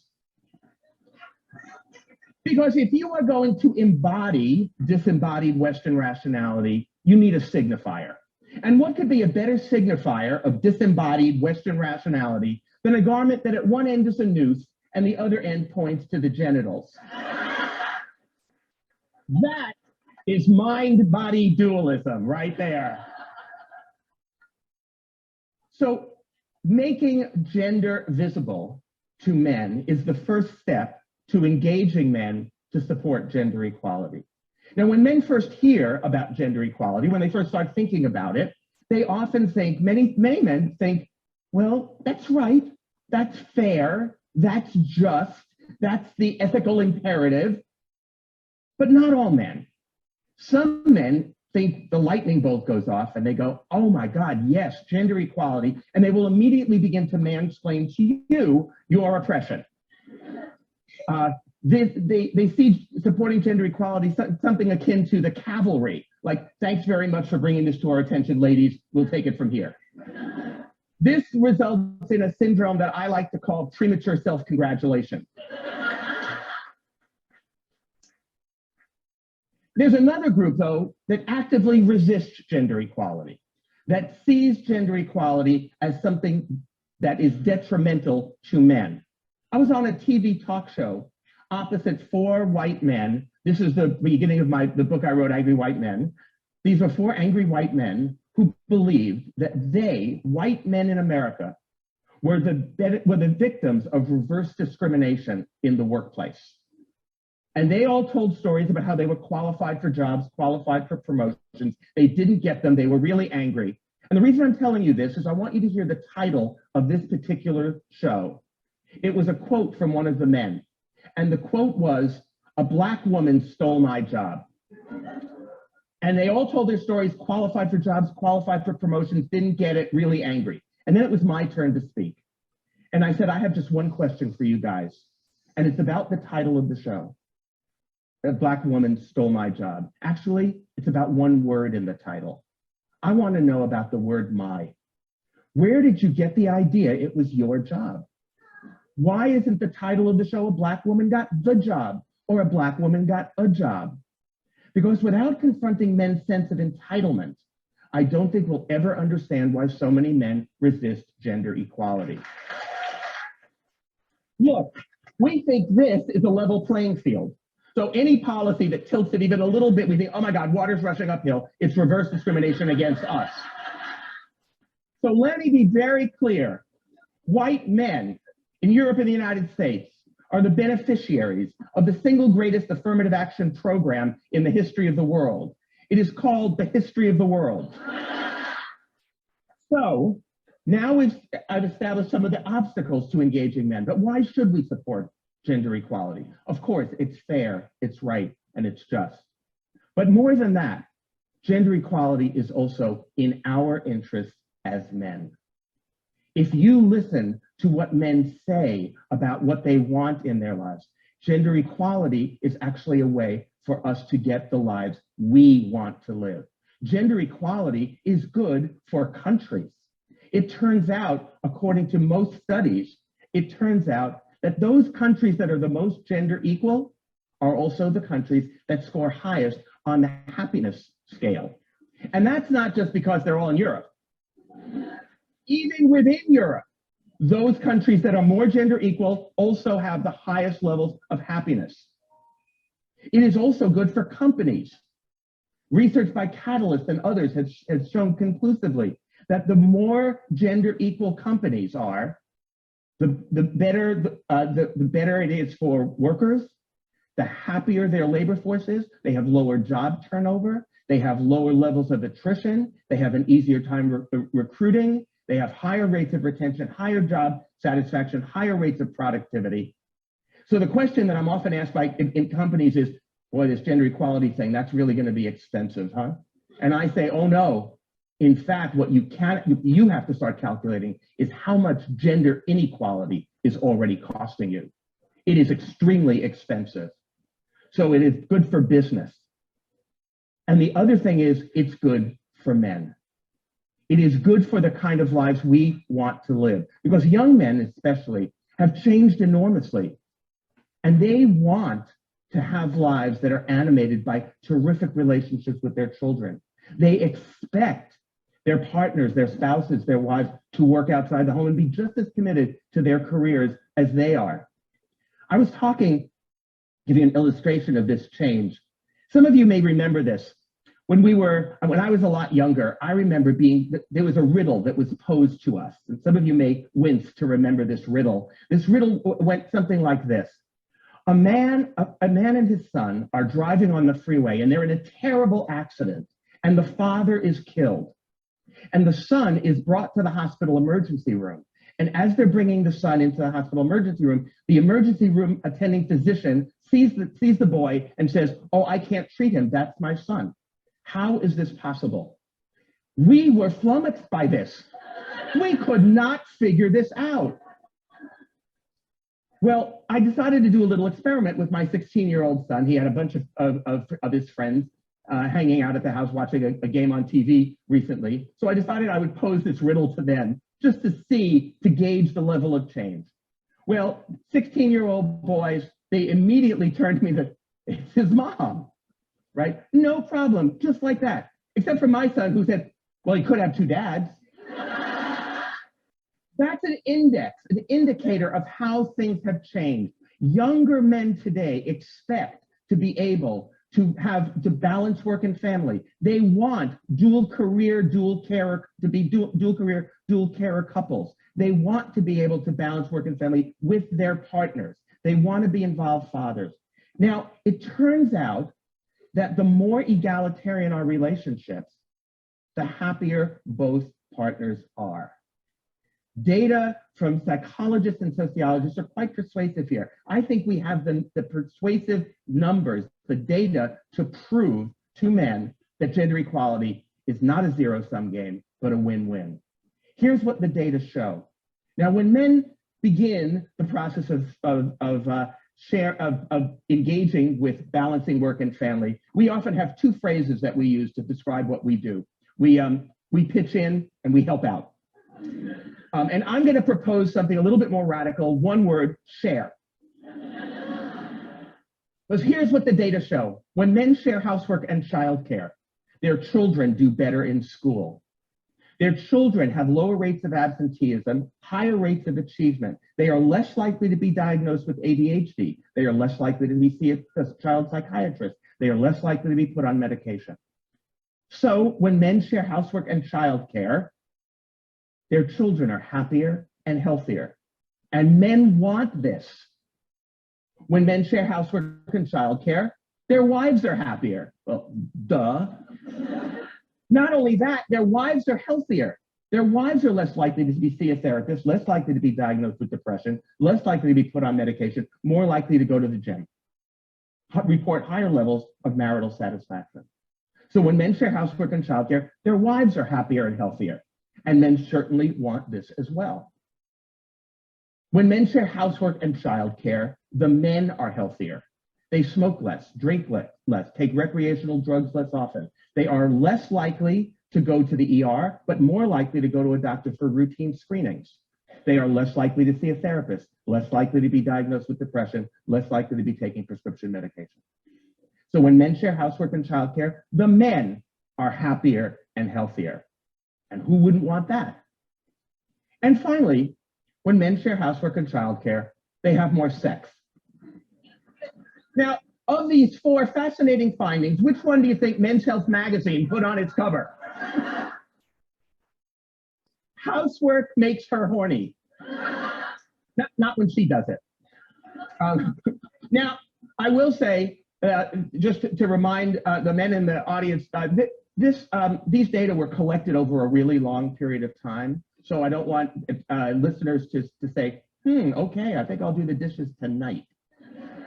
Because if you are going to embody disembodied Western rationality, you need a signifier. And what could be a better signifier of disembodied Western rationality than a garment that at one end is a noose and the other end points to the genitals? That is mind-body dualism right there. So making gender visible to men is the first step to engaging men to support gender equality. Now, when men first hear about gender equality, when they first start thinking about it, they often think, many men think, well, that's right, that's fair, that's just, that's the ethical imperative, but not all men. Some men think the lightning bolt goes off and they go, oh my God, yes, gender equality, and they will immediately begin to mansplain to you your oppression. They see supporting gender equality something akin to the cavalry, like, thanks very much for bringing this to our attention, ladies, we'll take it from here. This results in a syndrome that I like to call premature self-congratulation. There's another group, though, that actively resists gender equality, that sees gender equality as something that is detrimental to men. I was on a TV talk show opposite 4 white men. This is the beginning of the book I wrote, Angry White Men. These are 4 angry white men who believed that they, white men in America, were the victims of reverse discrimination in the workplace. And they all told stories about how they were qualified for jobs, qualified for promotions. They didn't get them. They were really angry. And the reason I'm telling you this is I want you to hear the title of this particular show. It was a quote from one of the men. And the quote was, "A black woman stole my job." And they all told their stories, qualified for jobs, qualified for promotions, didn't get it, really angry. And then it was my turn to speak. And I said, I have just one question for you guys. And it's about the title of the show. A black woman stole my job. Actually, it's about one word in the title. I want to know about the word my. Where did you get the idea it was your job? Why isn't the title of the show A Black Woman Got the Job or A Black Woman Got a Job? Because without confronting men's sense of entitlement, I don't think we'll ever understand why so many men resist gender equality. Look, We think this is a level playing field. So any policy that tilts it even a little bit, we think, oh my God, water's rushing uphill. It's reverse discrimination against us. So let me be very clear. White men in Europe and the United States are the beneficiaries of the single greatest affirmative action program in the history of the world. It is called the history of the world. So now I've established some of the obstacles to engaging men, but why should we support gender equality? Of course, it's fair, it's right, and it's just. But more than that, gender equality is also in our interest as men. If you listen to what men say about what they want in their lives, gender equality is actually a way for us to get the lives we want to live. Gender equality is good for countries. It turns out, according to most studies, it turns out that those countries that are the most gender equal are also the countries that score highest on the happiness scale. And that's not just because they're all in Europe. Even within Europe, those countries that are more gender equal also have the highest levels of happiness. It is also good for companies. Research by Catalyst and others has shown conclusively that the more gender equal companies are, the better it is for workers, the happier their labor force is. They have lower job turnover. They have lower levels of attrition. They have an easier time recruiting. They have higher rates of retention, higher job satisfaction, higher rates of productivity. So the question that I'm often asked by in companies is, boy, this gender equality thing, that's really going to be expensive, huh? And I say, oh no. In fact, what you have to start calculating is how much gender inequality is already costing you. It is extremely expensive. So it is good for business. And the other thing is, it's good for men. It is good for the kind of lives we want to live, because young men especially have changed enormously, and they want to have lives that are animated by terrific relationships with their children. They expect their partners, their spouses, their wives to work outside the home and be just as committed to their careers as they are. I was give you an illustration of this change. Some of you may remember this. When I was a lot younger, I remember there was a riddle that was posed to us. And some of you may wince to remember this riddle. This riddle went something like this. A man and his son are driving on the freeway and they're in a terrible accident, and the father is killed. And the son is brought to the hospital emergency room. And as they're bringing the son into the hospital emergency room, the emergency room attending physician sees the boy and says, oh, I can't treat him. That's my son. How is this possible? We were flummoxed by this. We could not figure this out. Well, I decided to do a little experiment with my 16-year-old son. He had a bunch of his friends hanging out at the house watching a game on TV recently. So I decided I would pose this riddle to them just to gauge the level of change. Well, 16-year-old boys, they immediately turned to me it's his mom, right? No problem, just like that. Except for my son, who said, well, he could have two dads. That's an indicator of how things have changed. Younger men today expect to be able to balance work and family. They want dual career, dual carer couples. They want to be able to balance work and family with their partners. They want to be involved fathers. Now, it turns out that the more egalitarian our relationships, the happier both partners are. Data from psychologists and sociologists are quite persuasive here. I think we have the persuasive numbers, the data to prove to men that gender equality is not a zero-sum game, but a win-win. Here's what the data show. Now, when men begin the process of engaging with balancing work and family, we often have two phrases that we use to describe what we do. We pitch in and we help out. And I'm going to propose something a little bit more radical. One word: share. Because here's what the data show. When men share housework and childcare, their children do better in school. Their children have lower rates of absenteeism, higher rates of achievement. They are less likely to be diagnosed with ADHD. They are less likely to see a child psychiatrist. They are less likely to be put on medication. So when men share housework and childcare, their children are happier and healthier. And men want this. When men share housework and childcare, their wives are happier. Well, duh. Not only that, their wives are healthier. Their wives are less likely to see a therapist, less likely to be diagnosed with depression, less likely to be put on medication, more likely to go to the gym, report higher levels of marital satisfaction. So when men share housework and childcare, their wives are happier and healthier. And men certainly want this as well. When men share housework and childcare, the men are healthier. They smoke less, drink less, take recreational drugs less often. They are less likely to go to the ER, but more likely to go to a doctor for routine screenings. They are less likely to see a therapist, less likely to be diagnosed with depression, less likely to be taking prescription medication. So when men share housework and childcare, the men are happier and healthier. And who wouldn't want that? And finally, when men share housework and childcare, they have more sex. Now, of these 4 fascinating findings, which one do you think Men's Health magazine put on its cover? Housework makes her horny. Not when she does it. Now, I will say, just to remind the men in the audience, these data were collected over a really long period of time. So I don't want listeners to say, okay, I think I'll do the dishes tonight.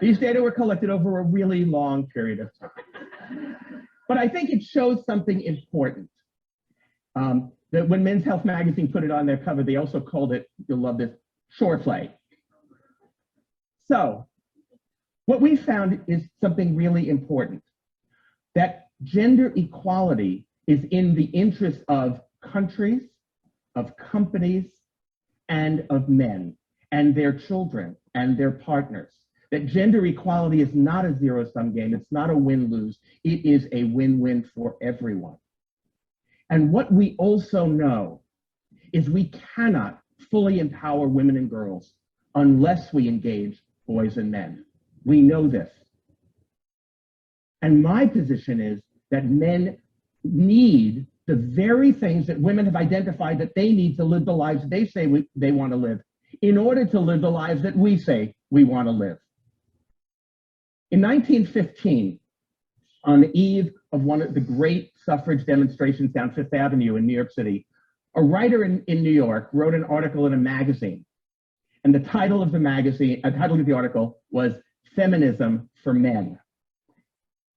These data were collected over a really long period of time. But I think it shows something important. That when Men's Health magazine put it on their cover, they also called it, you'll love this, shore play. So what we found is something really important, that gender equality is in the interest of countries, of companies, and of men, and their children, and their partners. That gender equality is not a zero-sum game. It's not a win-lose. It is a win-win for everyone. And what we also know is we cannot fully empower women and girls unless we engage boys and men. We know this. And my position is that men need the very things that women have identified that they need to live the lives they say they want to live in order to live the lives that we say we want to live. In 1915, on the eve of one of the great suffrage demonstrations down Fifth Avenue in New York City, a writer in New York wrote an article in a magazine. And the title of the article was Feminism for Men.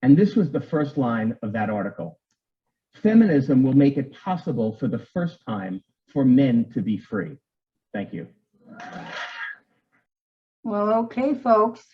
And this was the first line of that article. Feminism will make it possible for the first time for men to be free. Thank you. Well, okay, folks.